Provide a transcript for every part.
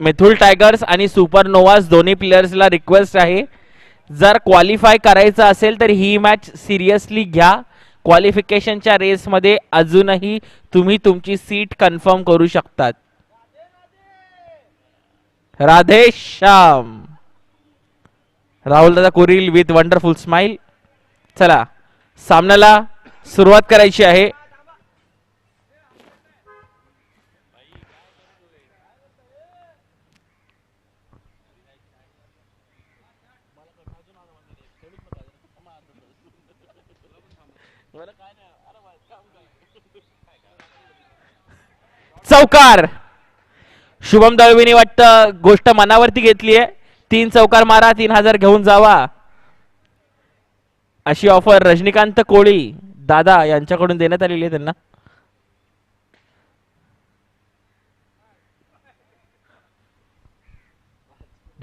Mithul tigers आणि Supernovas दोन्ही प्लेयर्सला request आहे, जर क्वालिफाय करायचं असेल तर ही मॅच सिरियसली घ्या. क्वालिफिकेशनच्या रेसमध्ये अजूनही तुम्ही तुमची सीट कन्फर्म करू शकतात. राधे श्याम. राहुल दादा कुरील विथ वंडरफुल स्माइल. चला सामन्याला सुरुवात करायची आहे. चौकार. शुभम दळवीने वाटतं गोष्ट मनावरती घेतली आहे. 3 चौकार मारा, 3000 घेऊन जावा, अशी ऑफर रजनीकांत कोळी दादा यांच्याकडून देण्यात आलेली आहे त्यांना.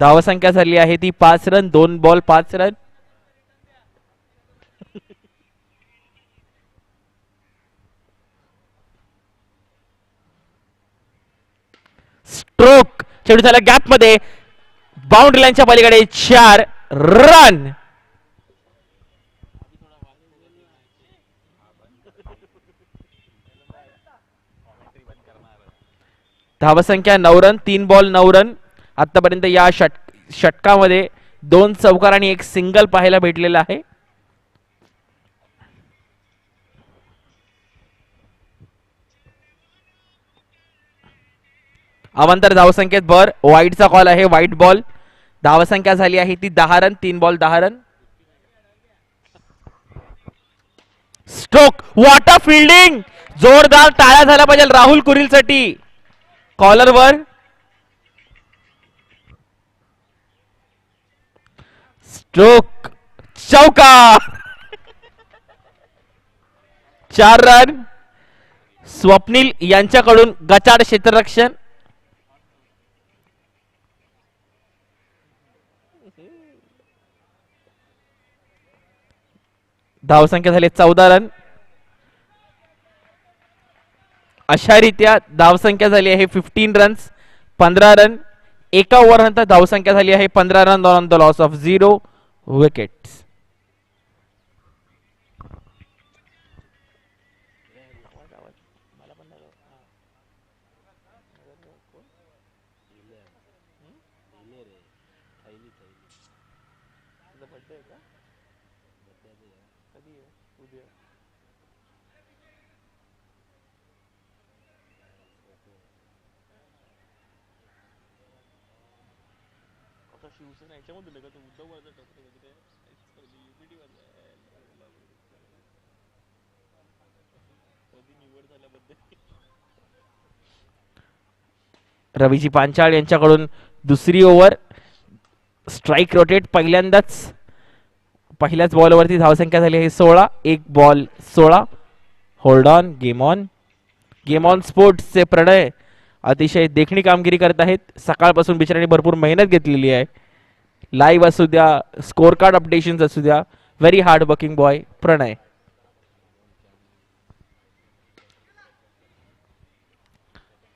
धावसंख्या झाली आहे ती 5 रन. 2 ball 5 run. स्ट्रोक. चेंडू झाला गॅप मध्ये, बाउंड्री लाईनच्या पलीकडे 4 रन. धावसंख्या 9 रन. 3 ball 9 run. आतापर्यंत या षटकामध्ये 2 चौकार आणि 1 सिंगल पाहायला भेटलेला आहे. अवांतर धावसंख्येत भर. वाईटचा कॉल आहे, वाईट बॉल. धावसंख्या झाली आहे ती 10 run. 3 ball 10 run. Stroke. What a fielding. जोरदार टाळ्या झाल्या पाहिजे राहुल कुरील साठी. कॉलरवर स्ट्रोक. चौका. 4 रन. स्वप्नील यांच्याकडून गचाड क्षेत्ररक्षण. धावसंख्या झाली 14 रन. अशा रीत्या धावसंख्या झाली आहे 15 रन्स. 15 रन. एका ओव्हर नंतर धावसंख्या झाली आहे 15 run on the loss of 0 wickets. Raviji Panchal यांच्याकडून दुसरी ओव्हर. Strike rotate. पहिल्याच बॉलवरती धावसंख्या झाली आहे 16. 1 ball 16. Hold on. Game on. Game on स्पोर्ट्सचे प्रणय अतिशय देखणी कामगिरी करत आहेत. सकाळपासून बिचाऱ्यांनी भरपूर मेहनत घेतलेली आहे. लाईव्ह असू द्या, स्कोर कार्ड अपडेशन असू द्या, व्हेरी हार्ड वर्किंग बॉय प्रणय.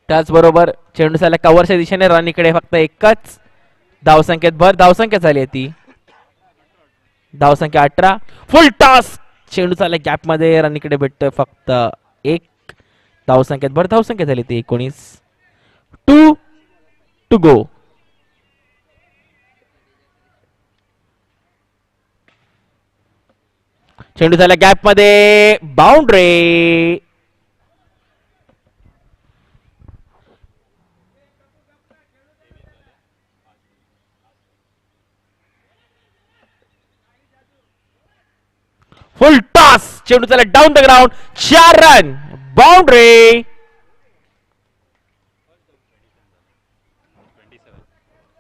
त्याचबरोबर चेंडू झाला कव्हरच्या दिशेने. रन इकडे फक्त एकच. धावसंख्येत भर. धावसंख्या झाली आहे ती धावसंख्या 18. फुल टॉस. चेंडू झाला गॅप मध्ये. रन इकडे भेटतोय फक्त 1. धावसंख्येत भर. धावसंख्या झाली ती 19. 2 टू गो. चेंडू झाला गॅप मध्ये. बाउंड्री. फुल टॉस. चेंडू झाला down the ground. 4 run. Boundary.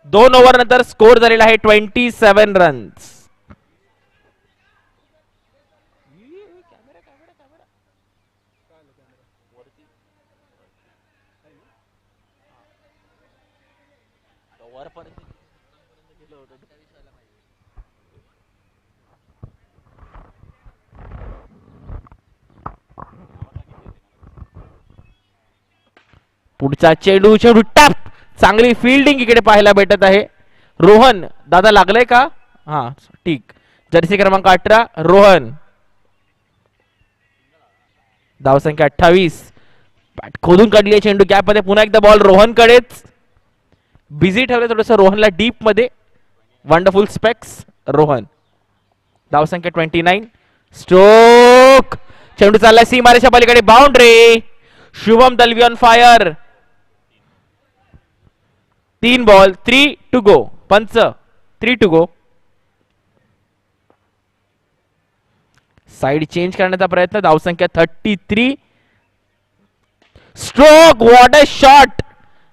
2 over नंतर स्कोर झालेला आहे 27 रन्स. पुढचा चेंडू चेंडू टॅप. चांगली फिल्डिंग इकडे पाहायला भेटत आहे. रोहन दादा लागलंय का? हा ठीक. जर्सी क्रमांक 18 रोहन. धावसंख्या 28. बॅट खोदून काढली आहे चेंडू गॅप मध्ये. पुन्हा एकदा बॉल रोहन कडेच. बिझी ठेवलं थोडस रोहनला डीप मध्ये. Wonderful specs Rohan. धावसंख्या 29. स्ट्रोक. चेंडू चाललाय सीमारेच्या पलीकडे. Boundary. Shubham Dalvi on fire. 3 ball 3 to go. Punch 3 to go. Side change करण्याचा प्रयत्न. धावसंख्या 33. स्ट्रोक. What a shot.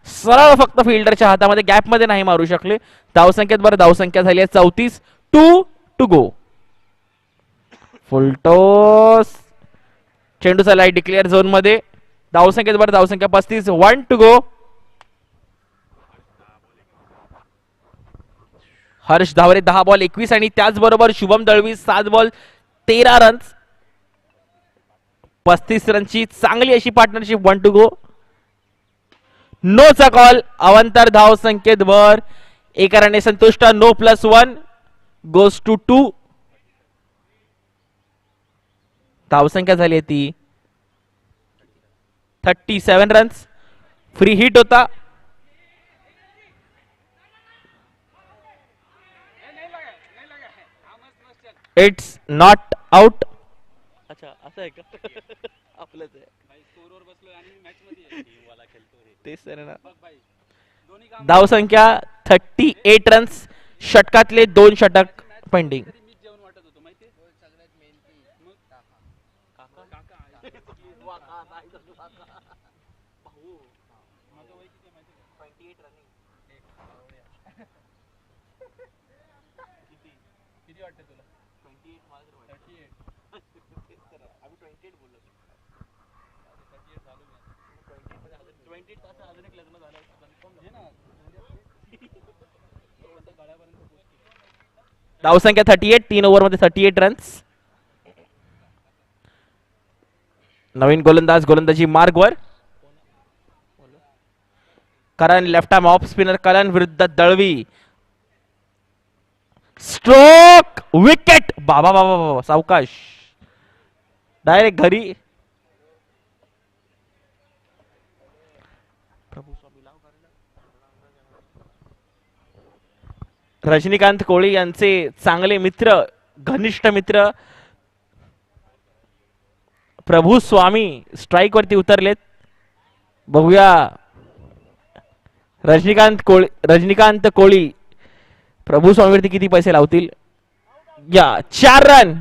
सरळ फक्त फिल्डरच्या हातामध्ये. गॅप मध्ये नाही मारू शकले. धावसंख्येत बरं धावसंख्या झाली आहे 34. 2 टू गो. फुलटॉस. चेंडू चाललाय डिक्लेअर झोन मध्ये. धावसंख्येत बरं धावसंख्या 35. 1 to go. Harsh Dhaware 10 ball 21 आणि त्याचबरोबर शुभम दळवी 7 बॉल 13 रन्स. 35 रनची चांगली अशी पार्टनरशिप. 1 to go. नो चा कॉल. अवंतर धाव संख्येत वर. एका रनने संतुष्ट. No +1 goes to 2. धावसंख्या झाली आहे ती 37 रन्स. फ्री हिट होता. It's not out. अच्छा असं आहे का? आपलंच आहे. तेच तर ना. धावसंख्या 38 रन्स. षटकातले 2 षटक पेंडिंग. धावसंख्या 38. 3 ओव्हर मध्ये 38 रन्स. नवीन गोलंदाज गोलंदाजी मार्गवर. करण लेफ्ट आर्म ऑफ स्पिनर. करण विरुद्ध दळवी. स्ट्रोक. विकेट. बाबा बाबा बाबा सावकाश. डायरेक्ट घरी. रजनीकांत कोळी यांचे चांगले मित्र घनिष्ठ मित्र प्रभू स्वामी स्ट्राइक वरती उतरलेत. बघूया रजनीकांत कोळी प्रभू स्वामी वरती किती पैसे लावतील. या 4 रन.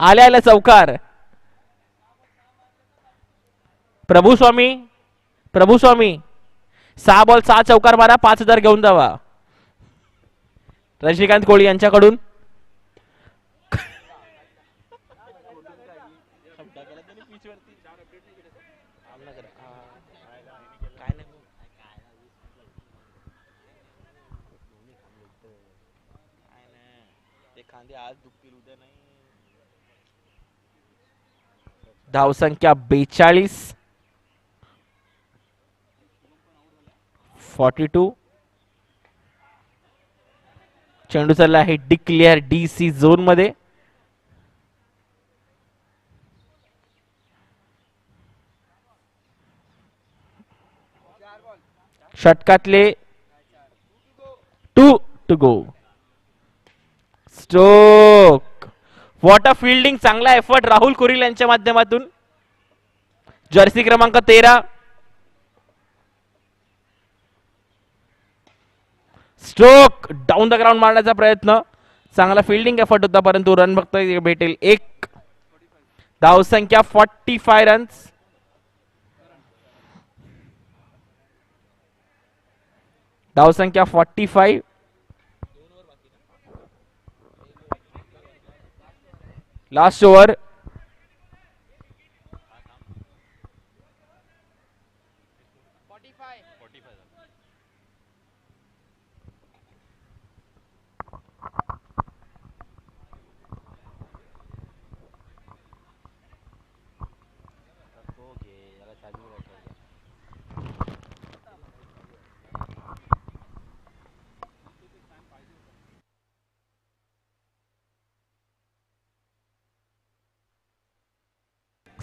आल्या चौकार. प्रभू स्वामी 6 बॉल 6 चौकार मारा. 5,000 घेऊन जावा रजनीकांत कोळी यांच्याकडून. धावसंख्या 42. 42. चेंडू चालला आहे डिक्लेअर DC झोन मध्ये. षटकातले 2 to go. Stroke. What a fielding. चांगला एफर्ट राहुल कुरिल यांच्या माध्यमातून. जर्सी क्रमांक 13. स्ट्रोक. डाऊन द ग्राउंड मारण्याचा प्रयत्न. चांगला फिल्डिंग एफर्ट होता परंतु रन फक्त भेटेल 1. धावसंख्या 45 रन्स. धावसंख्या 45. Last over.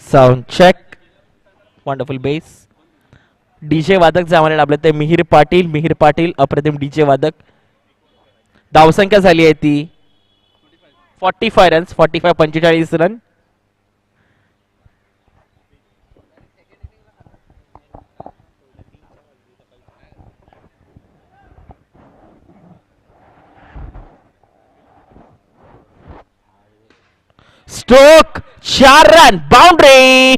Sound check. Wonderful bass. DJ वादक जामाने लाभले ते मिहिर पाटील अप्रतिम डीजे वादक. धावसंख्या झाली आहे ती 45 runs. 45 run. Stroke 4 run. Boundary.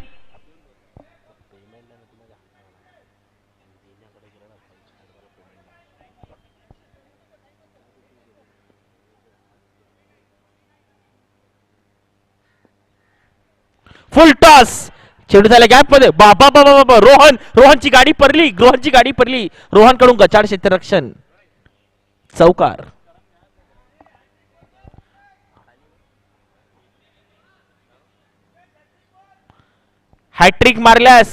फुल टॉस. चेंडू झाला गॅप मध्ये. बाबा बाबा बाबा. रोहनची गाडी पडली. रोहन कडून गचाड क्षेत्ररक्षण. चौकार. हॅट्रिक मारल्यास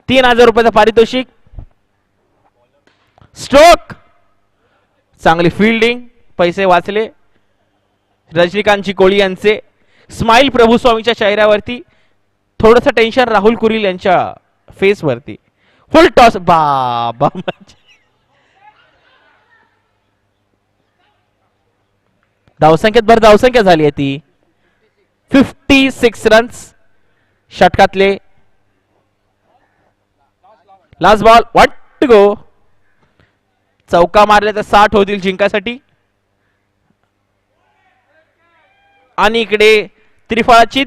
3000 रुपयाचं पारितोषिक. स्ट्रोक. चांगली फिल्डिंग. पैसे वाचले रजनीकांतची कोळी यांचे. स्माइल प्रभुस्वामीच्या चेहऱ्यावरती. थोडस टेन्शन राहुल कुरील यांच्या फेस वरती. Full toss. बाबा. धावसंख्या झाली आहे ती 56 रन्स. षटकातले last ball. What to go. चौका मारले तर 60 होतील जिंकासाठी. आणि इकडे त्रिफळाची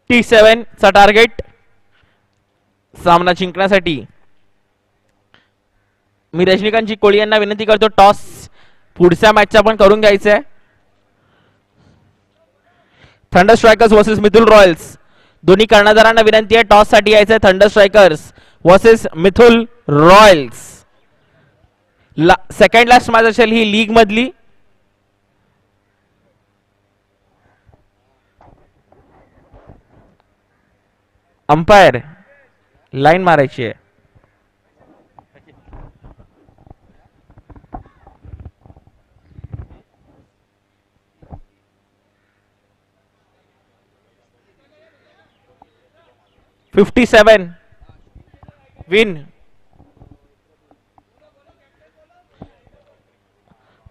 T7 चा टार्गेट सामना जिंकण्यासाठी. मी रजनीकांतची कोळी यांना विनंती करतो टॉस पुढच्या मॅचचा पण करून घ्यायचा आहे. Thunder strikers versus Mithul Royals. दोन्ही कर्णधारांना विनंती आहे टॉस साठी यायचं आहे. Thunder strikers versus Mithul Royals. Second last match असेल ही लीग मधली. अंपायर लाईन मारायची आहे. $57 विन.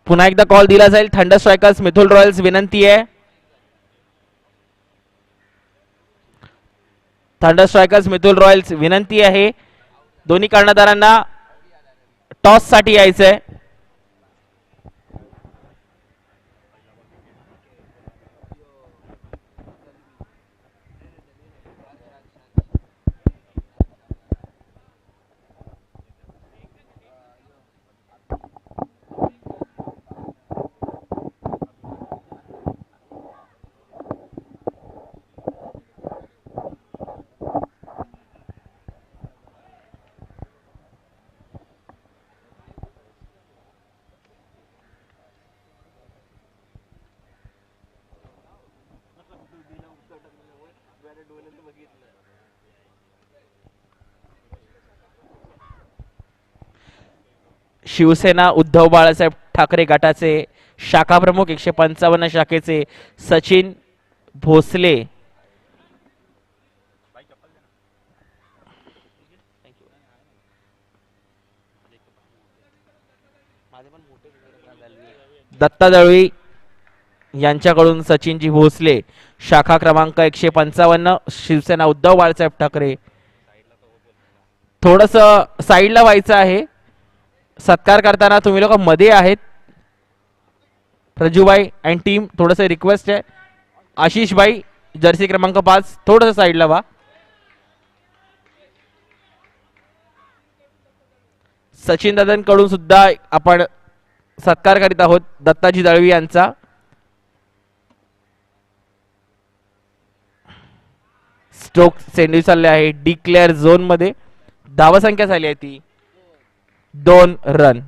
पुन्हा एकदा कॉल दिला जाईल. थंडर स्ट्रायकर्स मिथुल रॉयल्स विनंती आहे. थंडर स्ट्रायकर्स मिथुल रॉयल्स विनंती आहे दोन्ही कर्णधारांना टॉस साठी यायचंय. शिवसेना उद्धव बाळासाहेब ठाकरे गटाचे शाखा प्रमुख 155 शाखेचे सचिन भोसले दत्ता दळवी यांच्याकडून सचिनजी भोसले शाखा क्रमांक 155 शिवसेना उद्धव बाळासाहेब ठाकरे. थोडस साईडला व्हायचं आहे. सत्कार करताना तुम्ही लोक मध्ये आहेत. प्रजूभाई अँड टीम थोडस रिक्वेस्ट आहे. आशिष भाई जर्सी क्रमांक 5 थोडस साईडला व्हा. सचिन दादांकडून सुद्धा आपण सत्कार करीत आहोत दत्ताजी दळवी यांचा. स्ट्रोक सेंडू चालले आहे डिक्लेअर झोन मध्ये. धावसंख्या झाली आहे ती 2 run.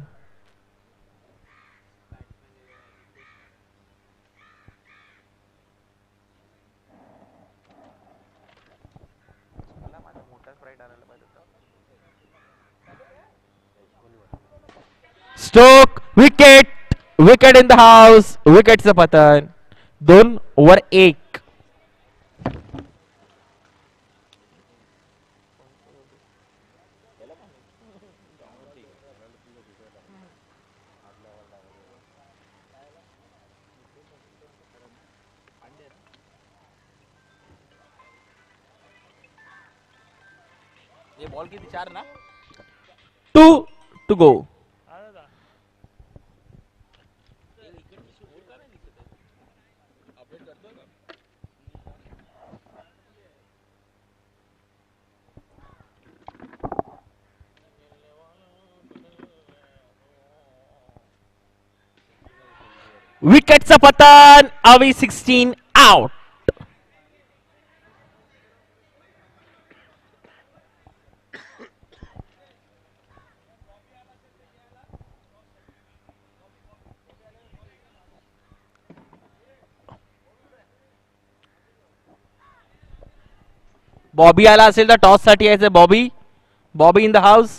Stroke wicket in the house. विकेटचं पतन 2 ओव्हर 1. बॉल किती 4 ना 2 टू गो. विकेटचं पतन. अवी 16 आउट. बॉबी आला असेल तर टॉस साठी यायचं. Bobby Bobby in the house.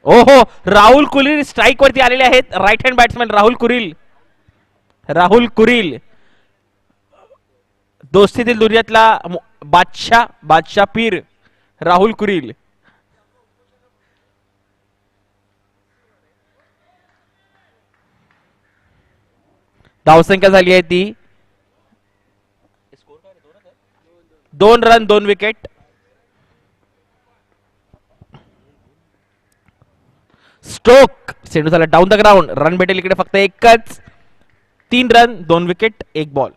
ओहो, राहुल कुरिल स्ट्राईक वरती आलेले आहेत. Right hand batsman Rahul Kuril. Rahul Kuril दोस्तीतील दुनियातला बादशाह पीर राहुल कुरिल. धावसंख्या झाली आहे ती 2 रन 2 विकेट. स्ट्रोक चेंडू झाला डाऊन द ग्राउंड. रन भेटेल इकडे फक्त एकच. 3 run 2 wicket 1 ball.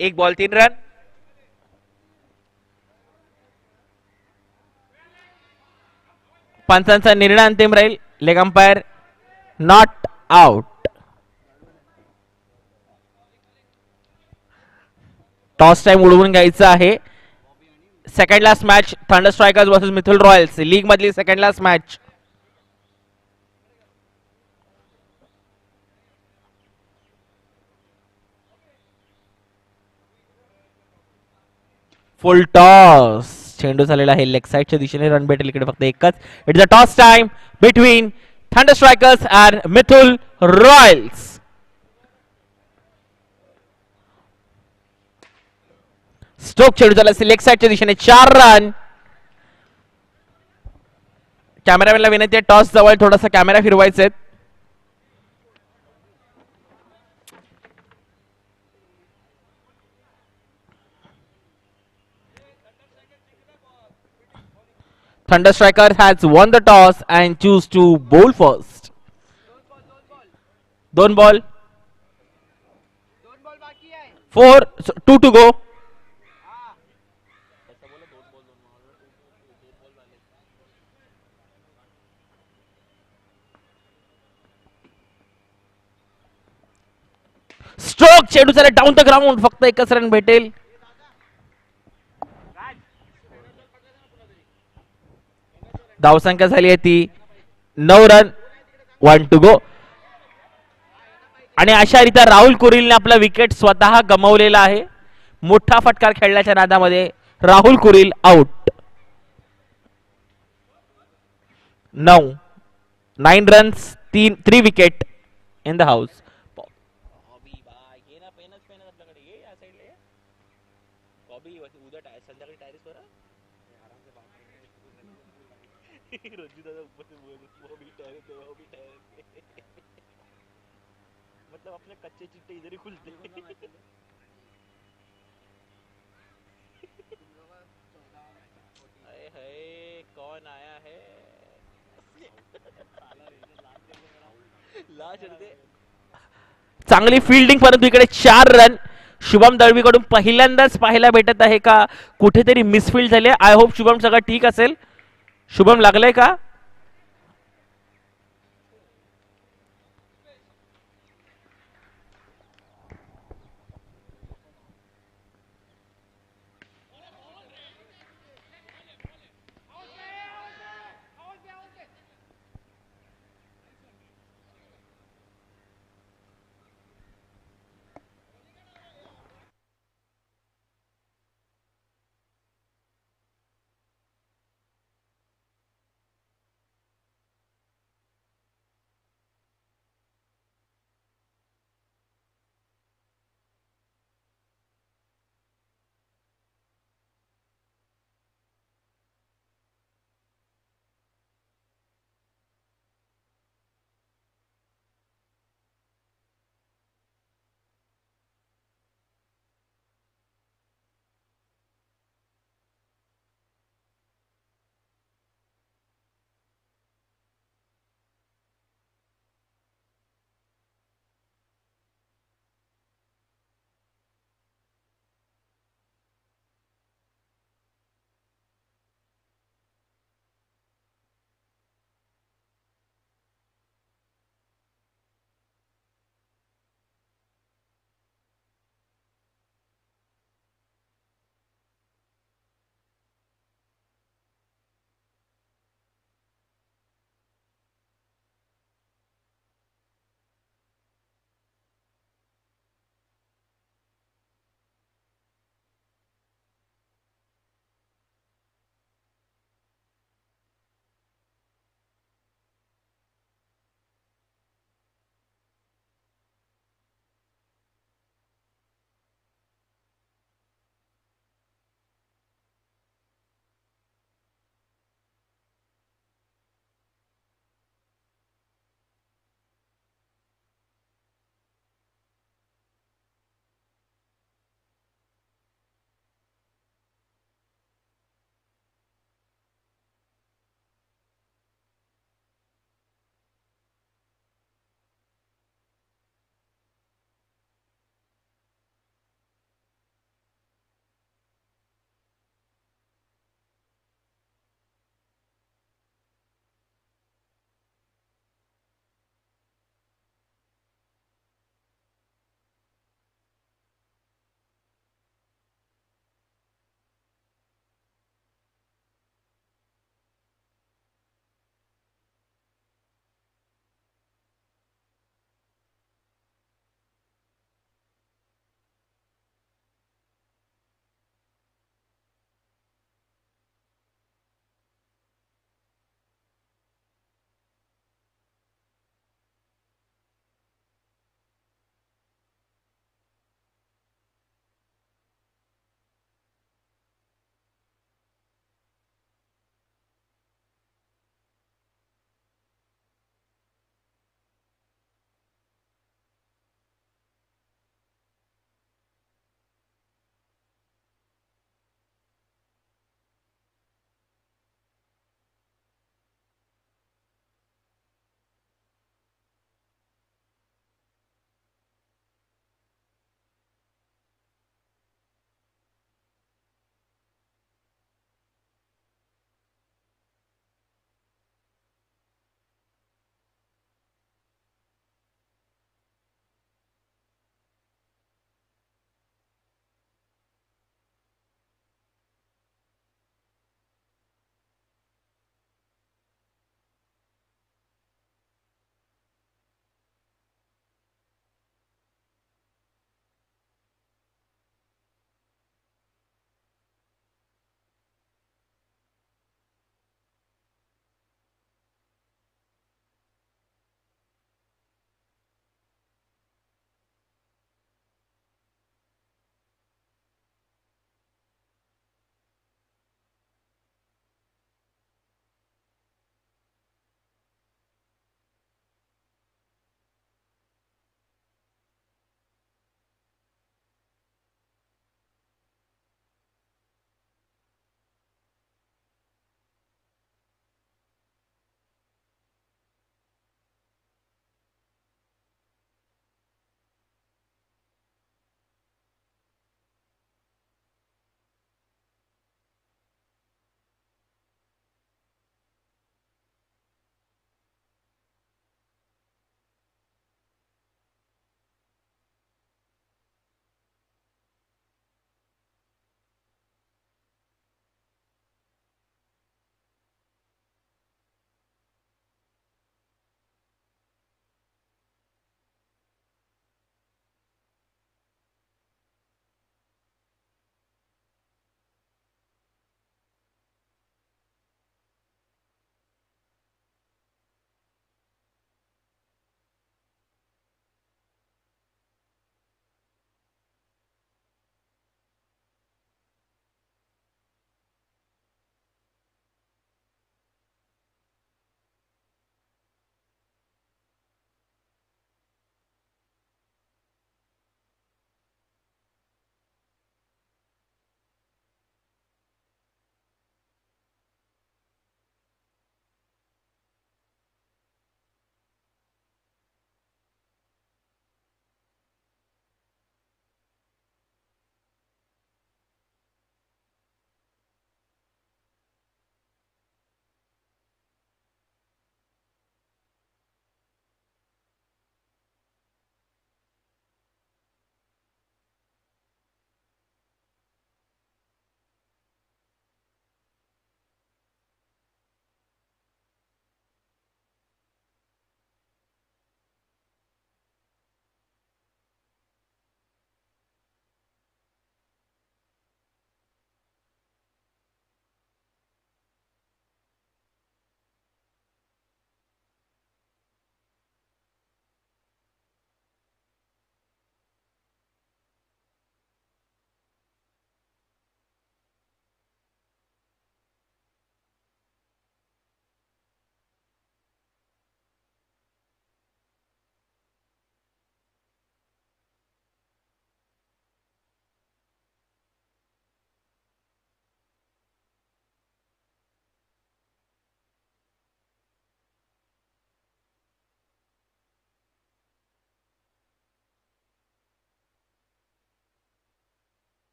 1 ball 3 run. पंचांचा निर्णय अंतिम राहील. Leg umpire not out. Toss time उडवून घ्यायचा आहे. Second last match thunder strikers versus Mithul royals. League मधली second last match. Full toss. चेंडू झालेला आहे लेग साइडच्या दिशेने. रन भेटेल इकडे फक्त एकच. It's a toss time between thunder strikers and Mithul Royals. Stroke चेंडू झाला लेग साइडच्या दिशेने. 4 रन. कॅमेरामॅनला विनंती आहे टॉस जवळ थोडासा कॅमेरा फिरवायचे. Thunder Striker has won the toss and choose to bowl first. 2 ball. 4 2 to go. Stroke चेंडू झाला डाऊन द ग्राउंड. फक्त एकच रन भेटेल. धावसंख्या झाली आहे ती 9 रन 1 टू गो. आणि अशारित्या राहुल कुरिलने आपला विकेट स्वतः गमावलेला आहे. मोठा फटकार खेळण्याच्या नादामध्ये Rahul Kuril out. 9 runs 3 wicket in the house. मतलब अपने कच्चे चिट्टे इधर ही खुलते. कौन आया है. चांगली फिल्डिंग परंतु इकडे 4 रन. शुभम दळवी कडून पहिल्यांदाच पाहायला भेटत आहे का कुठेतरी मिसफील्ड झाले. आय होप शुभम सगळं ठीक असेल. शुभम लागलंय का.